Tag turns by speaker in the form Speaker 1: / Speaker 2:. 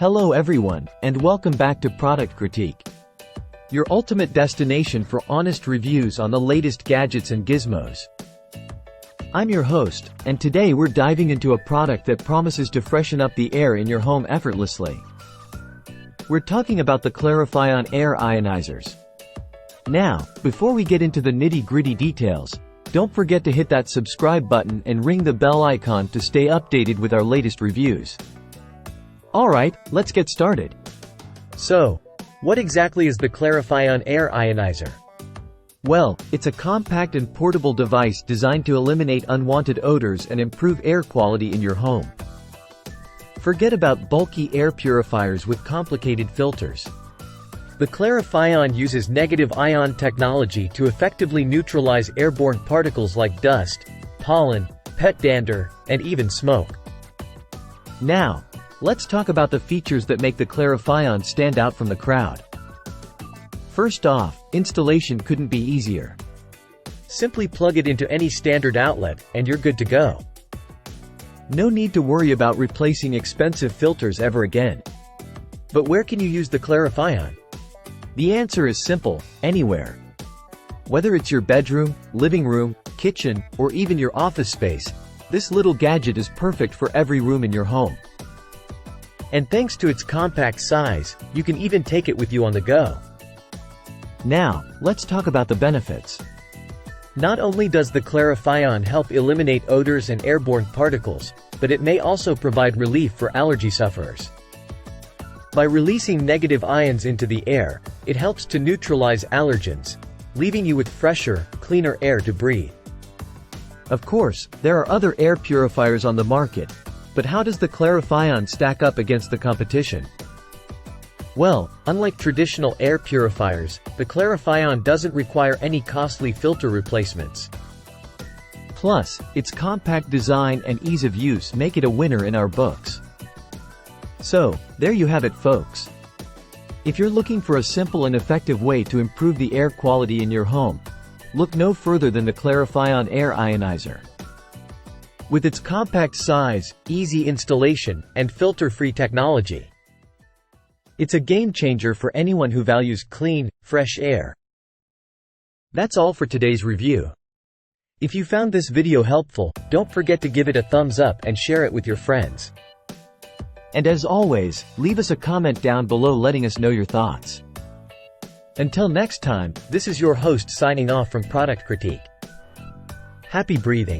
Speaker 1: Hello everyone, and welcome back to Product Critique, your ultimate destination for honest reviews on the latest gadgets and gizmos. I'm your host, and today we're diving into a product that promises to freshen up the air in your home effortlessly. We're talking about the Clarifion air ionizers. Now, before we get into the nitty-gritty details, don't forget to hit that subscribe button and ring the bell icon to stay updated with our latest reviews. Alright, let's get started.
Speaker 2: So, what exactly is the Clarifion air ionizer?
Speaker 1: Well, it's a compact and portable device designed to eliminate unwanted odors and improve air quality in your home. Forget about bulky air purifiers with complicated filters. The Clarifion uses negative ion technology to effectively neutralize airborne particles like dust, pollen, pet dander, and even smoke. Now, let's talk about the features that make the Clarifion stand out from the crowd. First off, installation couldn't be easier. Simply plug it into any standard outlet, and you're good to go. No need to worry about replacing expensive filters ever again. But where can you use the Clarifion? The answer is simple: anywhere. Whether it's your bedroom, living room, kitchen, or even your office space, this little gadget is perfect for every room in your home. And thanks to its compact size, you can even take it with you on the go. Now, let's talk about the benefits. Not only does the Clarifion help eliminate odors and airborne particles, but it may also provide relief for allergy sufferers. By releasing negative ions into the air, it helps to neutralize allergens, leaving you with fresher, cleaner air to breathe. Of course, there are other air purifiers on the market, but how does the Clarifion stack up against the competition? Well, unlike traditional air purifiers, the Clarifion doesn't require any costly filter replacements. Plus, its compact design and ease of use make it a winner in our books. So, there you have it, folks. If you're looking for a simple and effective way to improve the air quality in your home, look no further than the Clarifion air ionizer. With its compact size, easy installation, and filter-free technology, it's a game-changer for anyone who values clean, fresh air. That's all for today's review. If you found this video helpful, don't forget to give it a thumbs up and share it with your friends. And as always, leave us a comment down below letting us know your thoughts. Until next time, this is your host signing off from Product Critique. Happy breathing.